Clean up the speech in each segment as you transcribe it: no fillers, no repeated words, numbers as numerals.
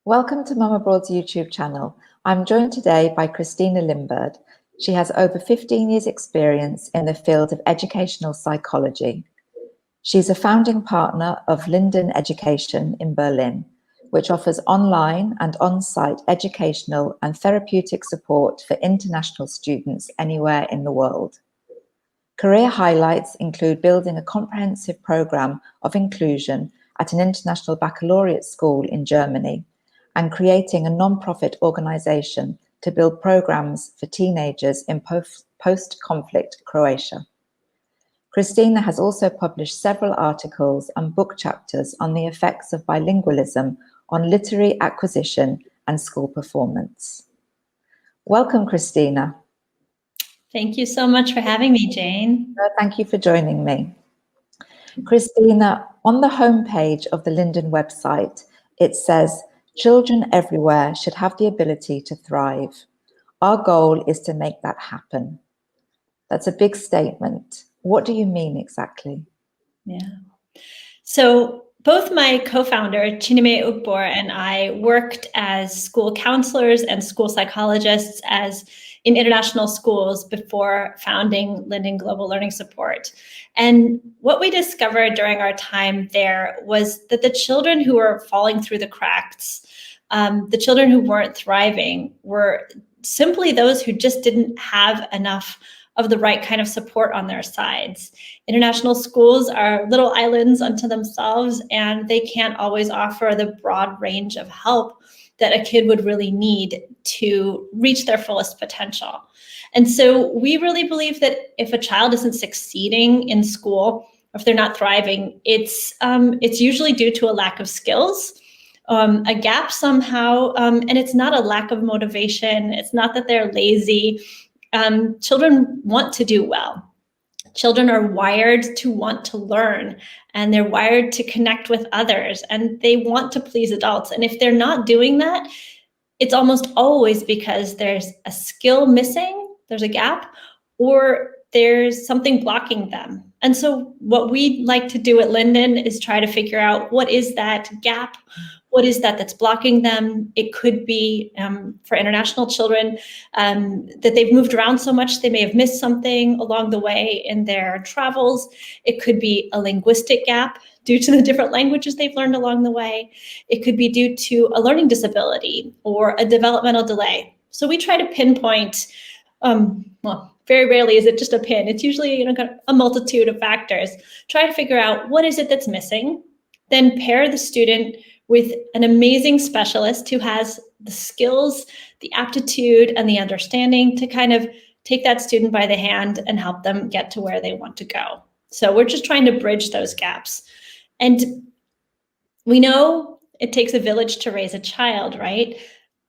Welcome to Mum Abroad's YouTube channel. I'm joined today by Christina Limbird. She has over 15 years experience in the field of educational psychology. She's a founding partner of Linden Education in Berlin, which offers online and on-site educational and therapeutic support for international students anywhere in the world. Career highlights include building a comprehensive program of inclusion at an international baccalaureate school in Germany, and creating a non-profit organization to build programs for teenagers in post-conflict Croatia. Christina has also published several articles and book chapters on the effects of bilingualism on literary acquisition and school performance. Welcome, Christina. Thank you so much for having me, Jane. Thank you for joining me. Christina, on the homepage of the Linden website, it says, "Children everywhere should have the ability to thrive. Our goal is to make that happen." That's a big statement. What do you mean exactly? Yeah. So both my co-founder, Chineme Ukbor, and I worked as school counselors and school psychologists in international schools before founding Linden Global Learning Support. And what we discovered during our time there was that the children who were falling through the cracks, the children who weren't thriving, were simply those who just didn't have enough of the right kind of support on their sides. International schools are little islands unto themselves, and they can't always offer the broad range of help that a kid would really need to reach their fullest potential. And so we really believe that if a child isn't succeeding in school, or if they're not thriving, it's usually due to a lack of skills, a gap somehow, and it's not a lack of motivation. It's not that they're lazy. Children want to do well. Children are wired to want to learn, and they're wired to connect with others, and they want to please adults. And if they're not doing that, it's almost always because there's a skill missing, there's a gap, or there's something blocking them. And so what we like to do at Linden is try to figure out, what is that gap? What is that that's blocking them? It could be for international children that they've moved around so much they may have missed something along the way in their travels. It could be a linguistic gap due to the different languages they've learned along the way. It could be due to a learning disability or a developmental delay. So we try to pinpoint, well, very rarely is it just a pin. It's usually a multitude of factors. Try to figure out what is it that's missing, then pair the student with an amazing specialist who has the skills, the aptitude, and the understanding to kind of take that student by the hand and help them get to where they want to go. So we're just trying to bridge those gaps. And we know it takes a village to raise a child, right?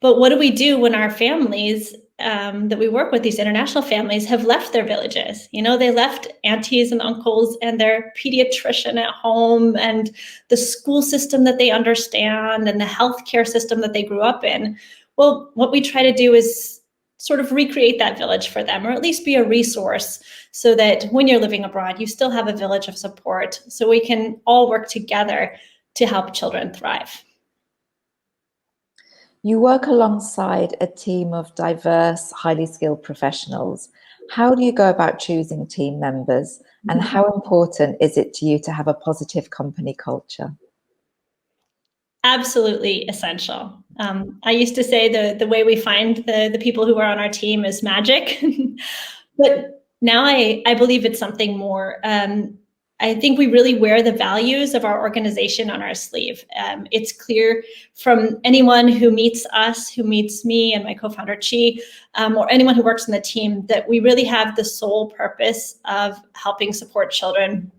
But what do we do when our families that we work with, these international families, have left their villages? They left aunties and uncles and their pediatrician at home and the school system that they understand and the healthcare system that they grew up in. Well, what we try to do is sort of recreate that village for them, or at least be a resource so that when you're living abroad, you still have a village of support, so we can all work together to help children thrive. You work alongside a team of diverse, highly skilled professionals. How do you go about choosing team members, and how important is it to you to have a positive company culture? Absolutely essential. I used to say the way we find the people who are on our team is magic, but now I believe it's something more. I think we really wear the values of our organization on our sleeve. It's clear from anyone who meets us, who meets me and my co-founder Chi, or anyone who works in the team, that we really have the sole purpose of helping support children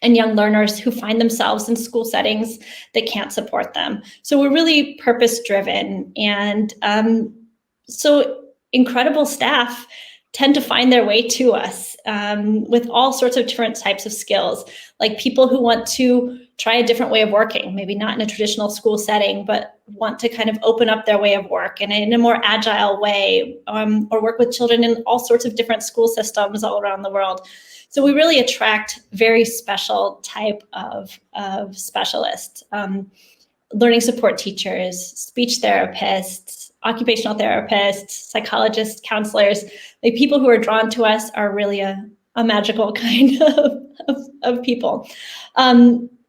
and young learners who find themselves in school settings that can't support them. So we're really purpose-driven, and so incredible staff tend to find their way to us with all sorts of different types of skills, like people who want to try a different way of working, maybe not in a traditional school setting, but want to kind of open up their way of work and in a more agile way, or work with children in all sorts of different school systems all around the world. So we really attract very special type of specialists. learning support teachers, speech therapists, occupational therapists, psychologists, counselors. Like, people who are drawn to us are really a magical kind of people.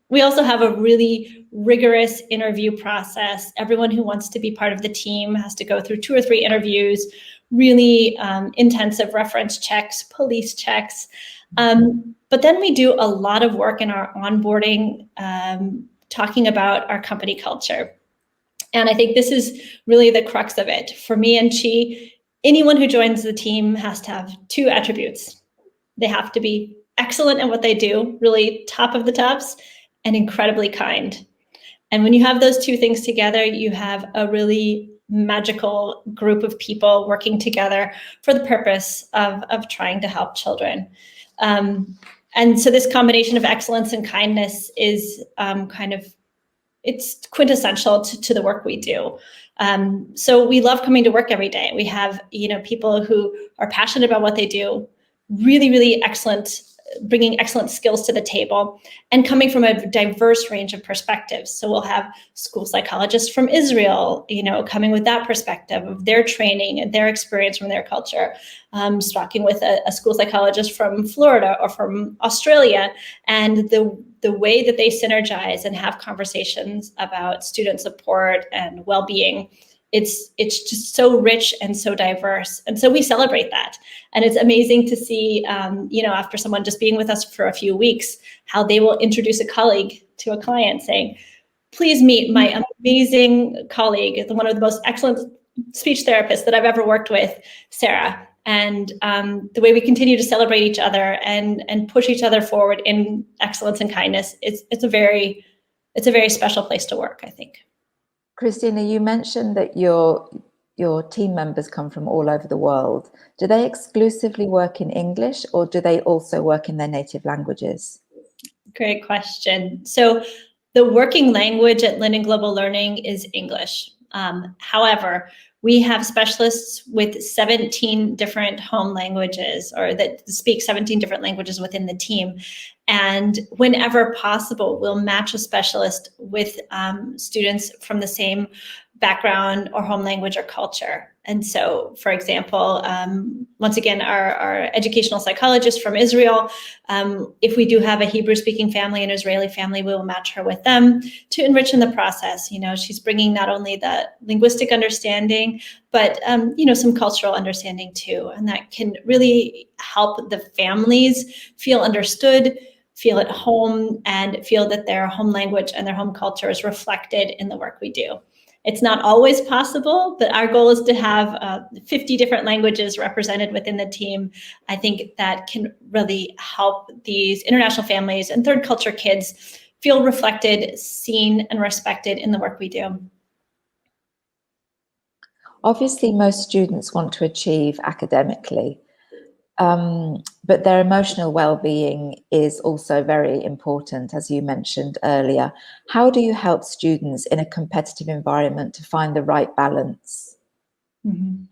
We also have a really rigorous interview process. Everyone who wants to be part of the team has to go through 2 or 3 interviews, really intensive reference checks, police checks. But then we do a lot of work in our onboarding, talking about our company culture. And I think this is really the crux of it. For me and Chi, anyone who joins the team has to have 2 attributes. They have to be excellent at what they do, really top of the tops, and incredibly kind. And when you have those 2 things together, you have a really magical group of people working together for the purpose of trying to help children. And so this combination of excellence and kindness is it's quintessential to the work we do. So we love coming to work every day. We have, people who are passionate about what they do, really, really excellent, bringing excellent skills to the table, and coming from a diverse range of perspectives. So we'll have school psychologists from Israel, coming with that perspective of their training and their experience from their culture, talking with a school psychologist from Florida or from Australia, and the way that they synergize and have conversations about student support and well-being. It's just so rich and so diverse. And so we celebrate that. And it's amazing to see, after someone just being with us for a few weeks, how they will introduce a colleague to a client saying, please meet my amazing colleague, one of the most excellent speech therapists that I've ever worked with, Sarah. And the way we continue to celebrate each other and push each other forward in excellence and kindness, it's a very special place to work, I think. Christina, you mentioned that your team members come from all over the world. Do they exclusively work in English, or do they also work in their native languages? Great question. So the working language at Linden Global Learning is English. However, we have specialists with 17 different home languages, or that speak 17 different languages within the team. And whenever possible, we'll match a specialist with students from the same background or home language or culture. And so, for example, once again, our educational psychologist from Israel, if we do have a Hebrew-speaking family, an Israeli family, we will match her with them to enrich in the process. She's bringing not only the linguistic understanding, but some cultural understanding too. And that can really help the families feel understood, feel at home, and feel that their home language and their home culture is reflected in the work we do. It's not always possible, but our goal is to have 50 different languages represented within the team. I think that can really help these international families and third culture kids feel reflected, seen, and respected in the work we do. Obviously, most students want to achieve academically, but their emotional well-being is also very important, as you mentioned earlier. How do you help students in a competitive environment to find the right balance? Mm-hmm.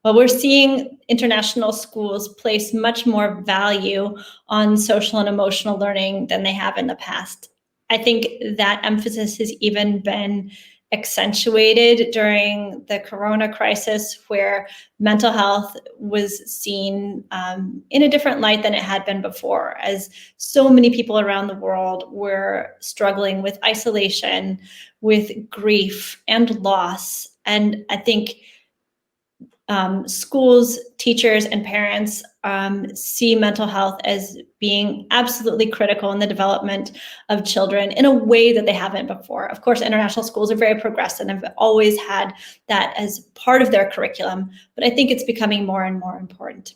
Well, we're seeing international schools place much more value on social and emotional learning than they have in the past. I think that emphasis has even been accentuated during the corona crisis, where mental health was seen in a different light than it had been before, as so many people around the world were struggling with isolation, with grief and loss. And I think schools, teachers, and parents see mental health as being absolutely critical in the development of children in a way that they haven't before. Of course, international schools are very progressive and have always had that as part of their curriculum, but I think it's becoming more and more important.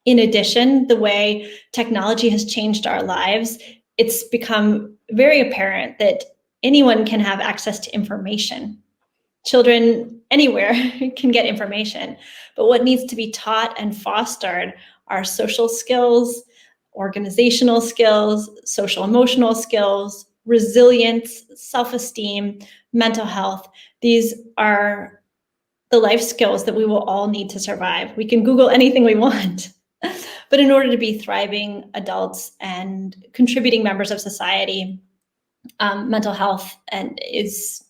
In addition, the way technology has changed our lives, it's become very apparent that anyone can have access to information. Children anywhere can get information, but what needs to be taught and fostered are social skills, organizational skills, social emotional skills, resilience, self-esteem, mental health. These are the life skills that we will all need to survive. We can Google anything we want, but in order to be thriving adults and contributing members of society, mental health and is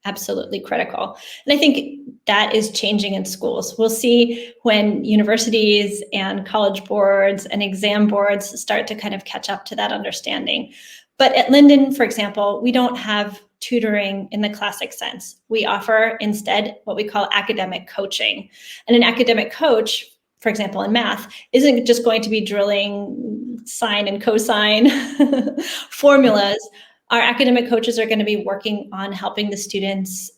absolutely critical. And I think that is changing in schools. We'll see when universities and college boards and exam boards start to kind of catch up to that understanding. But at Linden, for example, we don't have tutoring in the classic sense. We offer instead what we call academic coaching. And an academic coach, for example, in math, isn't just going to be drilling sine and cosine formulas. Our academic coaches are going to be working on helping the students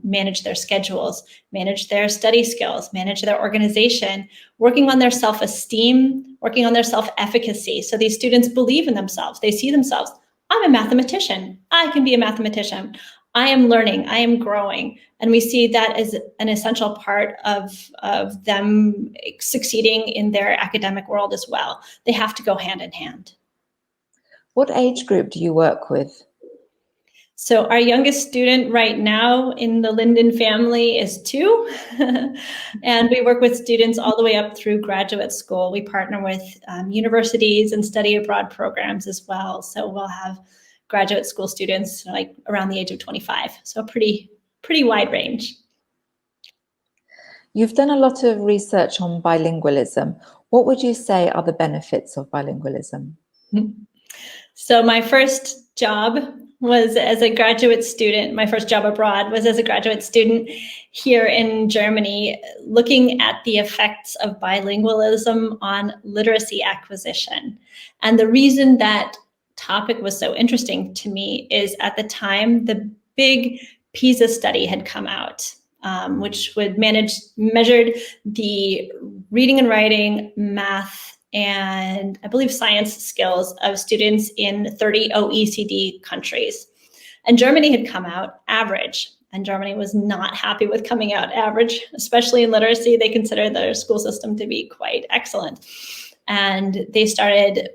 manage their schedules, manage their study skills, manage their organization, working on their self-esteem, working on their self-efficacy. So these students believe in themselves. They see themselves. I'm a mathematician. I can be a mathematician. I am learning. I am growing. And we see that as an essential part of them succeeding in their academic world as well. They have to go hand in hand. What age group do you work with? So our youngest student right now in the Linden family is 2. And we work with students all the way up through graduate school. We partner with universities and study abroad programs as well. So we'll have graduate school students like around the age of 25. So a pretty wide range. You've done a lot of research on bilingualism. What would you say are the benefits of bilingualism? So my first job was as a graduate student. My first job abroad was as a graduate student here in Germany, looking at the effects of bilingualism on literacy acquisition. And the reason that topic was so interesting to me is at the time, the big PISA study had come out, which would measured the reading and writing, math, and I believe science skills of students in 30 OECD countries. And Germany had come out average, and Germany was not happy with coming out average, especially in literacy. They consider their school system to be quite excellent. And they started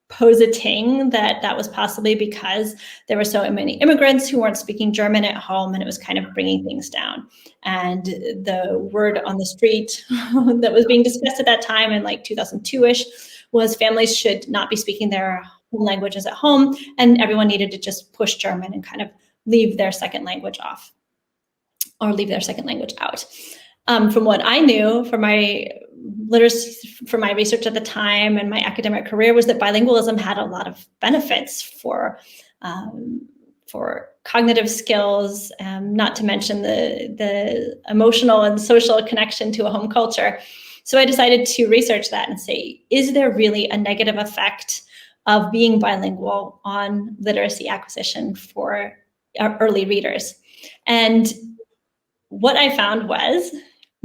positing that that was possibly because there were so many immigrants who weren't speaking German at home, and it was kind of bringing things down. And the word on the street that was being discussed at that time in like 2002-ish was families should not be speaking their home languages at home, and everyone needed to just push German and kind of leave their second language off or leave their second language out. From what I knew from my literacy, from my research at the time and my academic career, was that bilingualism had a lot of benefits for cognitive skills, not to mention the emotional and social connection to a home culture. So I decided to research that and say, is there really a negative effect of being bilingual on literacy acquisition for our early readers? And what I found was,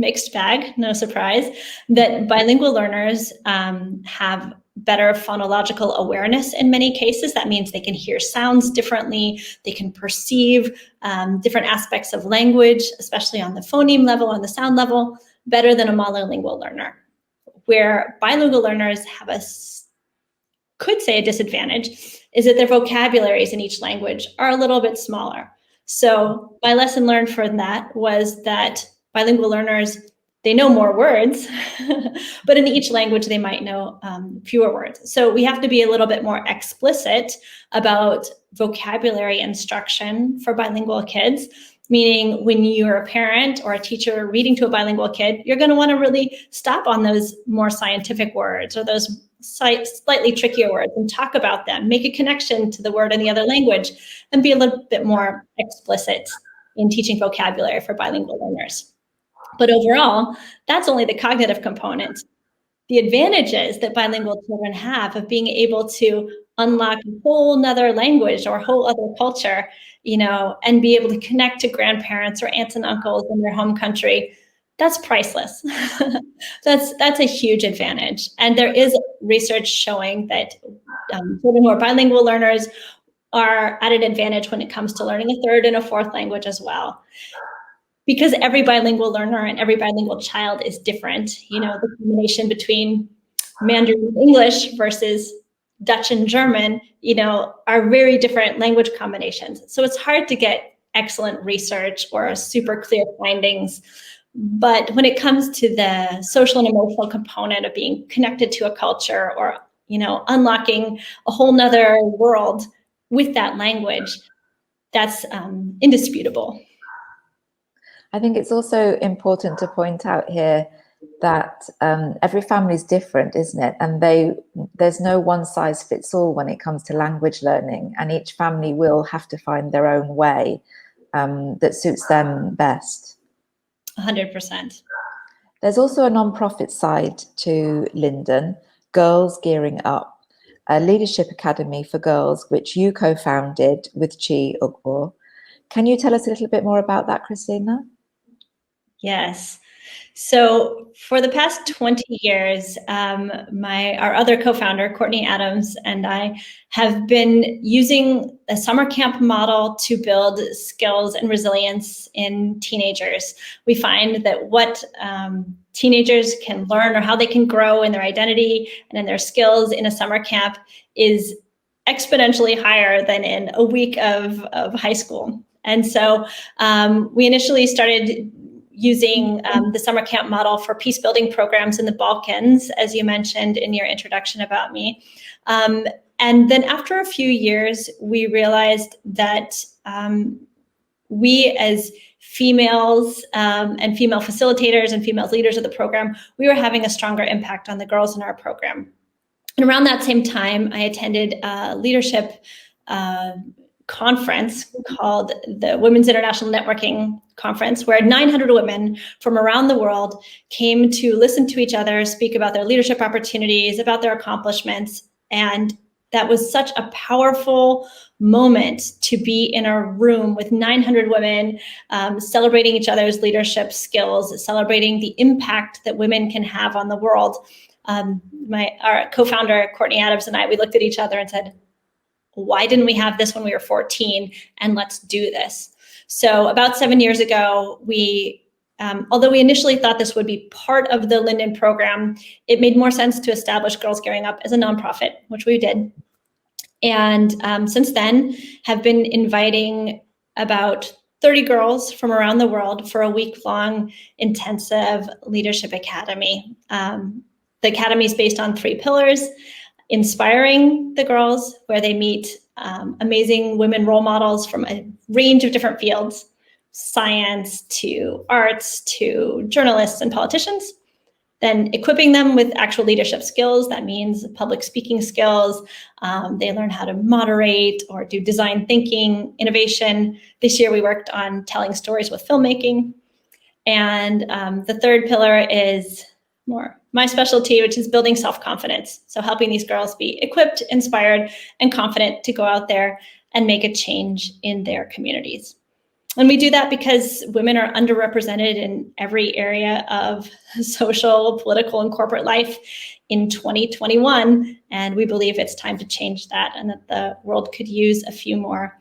mixed bag, no surprise, that bilingual learners have better phonological awareness in many cases. That means they can hear sounds differently, they can perceive different aspects of language, especially on the phoneme level, on the sound level, better than a monolingual learner. Where bilingual learners have could say a disadvantage is that their vocabularies in each language are a little bit smaller. So my lesson learned from that was that bilingual learners, they know more words, but in each language they might know fewer words. So we have to be a little bit more explicit about vocabulary instruction for bilingual kids, meaning when you're a parent or a teacher reading to a bilingual kid, you're going to want to really stop on those more scientific words or those slightly trickier words and talk about them, make a connection to the word in the other language, and be a little bit more explicit in teaching vocabulary for bilingual learners. But overall, that's only the cognitive component. The advantages that bilingual children have of being able to unlock a whole nother language or a whole other culture, and be able to connect to grandparents or aunts and uncles in their home country, that's priceless. That's a huge advantage. And there is research showing that children who are bilingual learners are at an advantage when it comes to learning a third and a fourth language as well. Because every bilingual learner and every bilingual child is different. The combination between Mandarin and English versus Dutch and German, are very different language combinations. So it's hard to get excellent research or super clear findings. But when it comes to the social and emotional component of being connected to a culture or, unlocking a whole nother world, with that language, that's indisputable. I think it's also important to point out here that every family is different, isn't it? And there's no one size fits all when it comes to language learning, and each family will have to find their own way that suits them best. 100%. There's also a non-profit side to Linden, Girls Gearing Up, a leadership academy for girls, which you co-founded with Chi Ugbo. Can you tell us a little bit more about that, Christina? Yes. So for the past 20 years, our other co-founder, Courtney Adams, and I have been using a summer camp model to build skills and resilience in teenagers. We find that what teenagers can learn, or how they can grow in their identity and in their skills in a summer camp, is exponentially higher than in a week of high school. And so we initially started using the summer camp model for peace building programs in the Balkans, as you mentioned in your introduction about me. And then after a few years, we realized that we as females and female facilitators and female leaders of the program, we were having a stronger impact on the girls in our program. And around that same time, I attended a leadership conference called the Women's International Networking Conference, where 900 women from around the world came to listen to each other, speak about their leadership opportunities, about their accomplishments. And that was such a powerful moment to be in a room with 900 women celebrating each other's leadership skills, celebrating the impact that women can have on the world. Our co-founder, Courtney Adams, and I, we looked at each other and said, why didn't we have this when we were 14? And let's do this. So about 7 years ago, although we initially thought this would be part of the Linden program, it made more sense to establish Girls Gearing Up as a nonprofit, which we did. And since then, have been inviting about 30 girls from around the world for a week-long intensive leadership academy. The academy is based on 3 pillars: inspiring the girls, where they meet amazing women role models from a range of different fields, science to arts to journalists and politicians. Then equipping them with actual leadership skills. That means public speaking skills. They learn how to moderate or do design thinking, innovation. This year we worked on telling stories with filmmaking. And the third pillar is more my specialty, which is building self-confidence. So helping these girls be equipped, inspired, and confident to go out there and make a change in their communities. And we do that because women are underrepresented in every area of social, political, and corporate life in 2021. And we believe it's time to change that, and that the world could use a few more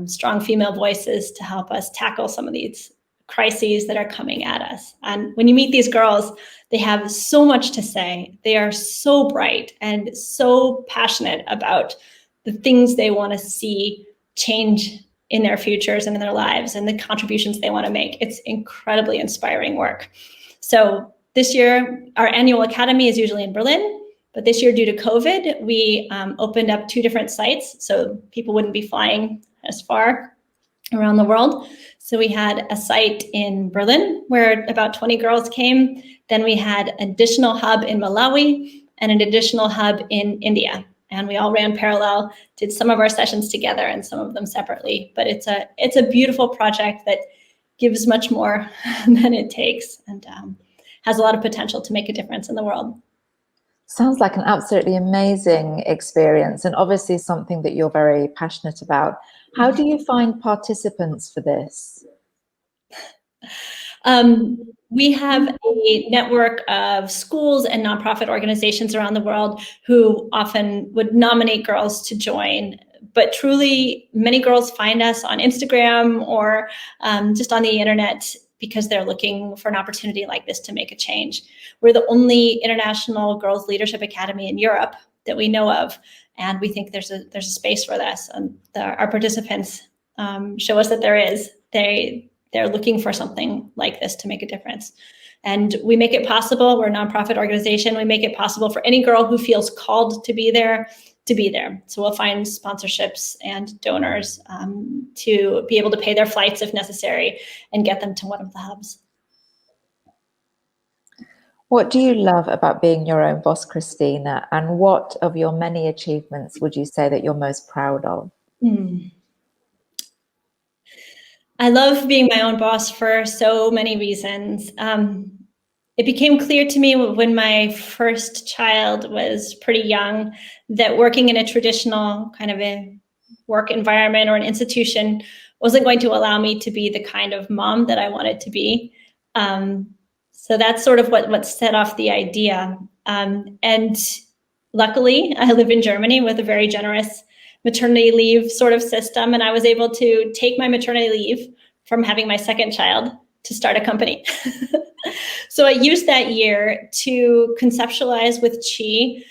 strong female voices to help us tackle some of these crises that are coming at us. And when you meet these girls, they have so much to say. They are so bright and so passionate about the things they want to see change in their futures and in their lives, and the contributions they want to make. It's incredibly inspiring work. So this year, our annual academy is usually in Berlin, but this year, due to COVID, we opened up 2 different sites, so people wouldn't be flying as far around the world. So we had a site in Berlin where about 20 girls came. Then we had an additional hub in Malawi and an additional hub in India. And we all ran parallel, did some of our sessions together and some of them separately. But it's a beautiful project that gives much more than it takes, and has a lot of potential to make a difference in the world. Sounds like an absolutely amazing experience, and obviously something that you're very passionate about. How do you find participants for this? We have a network of schools and nonprofit organizations around the world who often would nominate girls to join. But truly, many girls find us on Instagram or just on the internet because they're looking for an opportunity like this to make a change. We're the only international girls leadership academy in Europe that we know of, and we think there's a space for this. And our participants show us that there is. They're looking for something like this to make a difference. And we make it possible. We're a nonprofit organization. We make it possible for any girl who feels called to be there to be there. So we'll find sponsorships and donors to be able to pay their flights if necessary and get them to one of the hubs. What do you love about being your own boss, Christina? And what of your many achievements would you say that you're most proud of? I love being my own boss for so many reasons. It became clear to me when my first child was pretty young that working in a traditional kind of a work environment or an institution wasn't going to allow me to be the kind of mom that I wanted to be. So that's sort of what set off the idea. And luckily, I live in Germany with a very generous maternity leave sort of system, and I was able to take my maternity leave from having my second child to start a company. So I used that year to conceptualize with Chi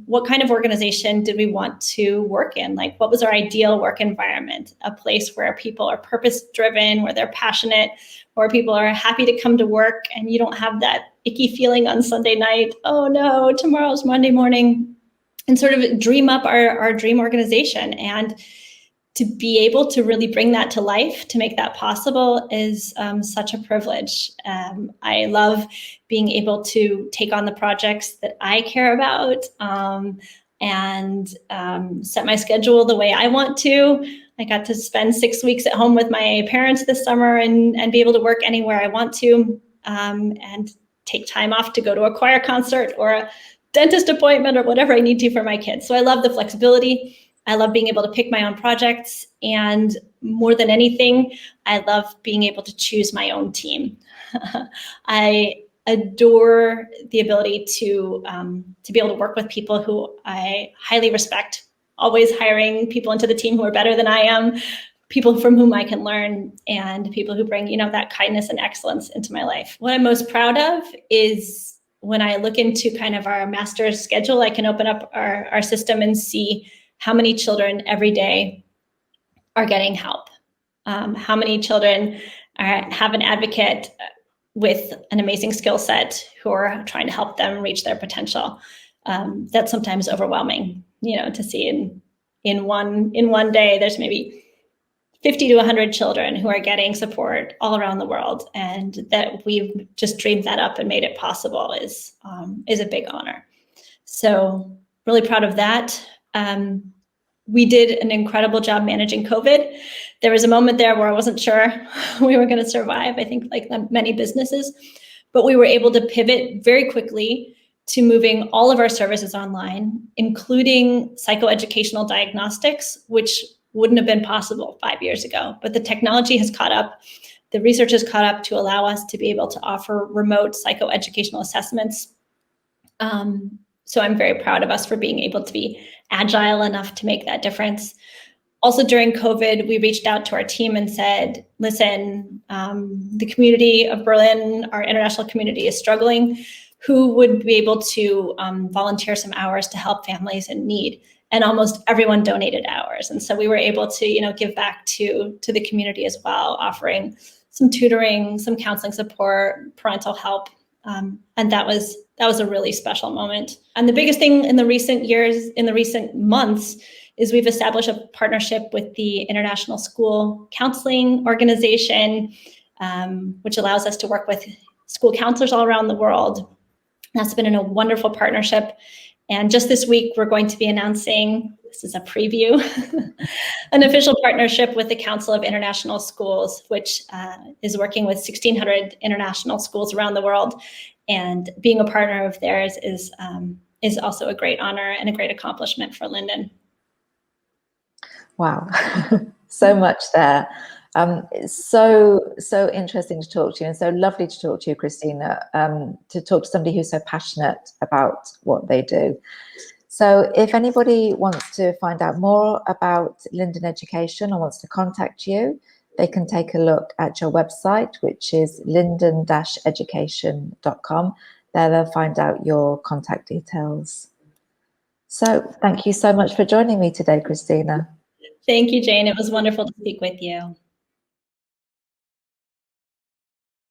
what kind of organization did we want to work in? Like, what was our ideal work environment? A place where people are purpose-driven, where they're passionate, where people are happy to come to work, and you don't have that icky feeling on Sunday night, oh no, tomorrow's Monday morning, and sort of dream up our dream organization. And to be able to really bring that to life, to make that possible, is such a privilege. I love being able to take on the projects that I care about and set my schedule the way I want to. I got to spend 6 weeks at home with my parents this summer and be able to work anywhere I want to and take time off to go to a choir concert or a dentist appointment or whatever I need to for my kids. So I love the flexibility. I love being able to pick my own projects, and more than anything, I love being able to choose my own team. I adore the ability to be able to work with people who I highly respect, always hiring people into the team who are better than I am, people from whom I can learn, and people who bring, that kindness and excellence into my life. What I'm most proud of is when I look into kind of our master's schedule, I can open up our system and see how many children every day are getting help, how many children have an advocate with an amazing skill set who are trying to help them reach their potential. That's sometimes overwhelming, to see in one day, there's maybe 50 to 100 children who are getting support all around the world, and that we've just dreamed that up and made it possible is a big honor. So really proud of that. We did an incredible job managing COVID. There was a moment there where I wasn't sure we were going to survive, I think like many businesses, but we were able to pivot very quickly to moving all of our services online, including psychoeducational diagnostics, which wouldn't have been possible 5 years ago. But the technology has caught up. The research has caught up to allow us to be able to offer remote psychoeducational assessments. So I'm very proud of us for being able to be agile enough to make that difference. Also during COVID, we reached out to our team and said, listen, the community of Berlin, our international community is struggling. Who would be able to volunteer some hours to help families in need? And almost everyone donated hours. And so we were able to, give back to the community as well, offering some tutoring, some counseling support, parental help. And that was a really special moment. And the biggest thing in the recent months, is we've established a partnership with the International School Counseling Organization, which allows us to work with school counselors all around the world. That's been a wonderful partnership. And just this week, we're going to be announcing, this is a preview, an official partnership with the Council of International Schools, which is working with 1,600 international schools around the world. And being a partner of theirs is also a great honor and a great accomplishment for Linden. Wow, so much there. It's so interesting to talk to you, and so lovely to talk to you, Christina, to talk to somebody who's so passionate about what they do. So if anybody wants to find out more about Linden Education or wants to contact you, they can take a look at your website, which is linden-education.com. There they'll find out your contact details. So thank you so much for joining me today, Christina. Thank you, Jane. It was wonderful to speak with you.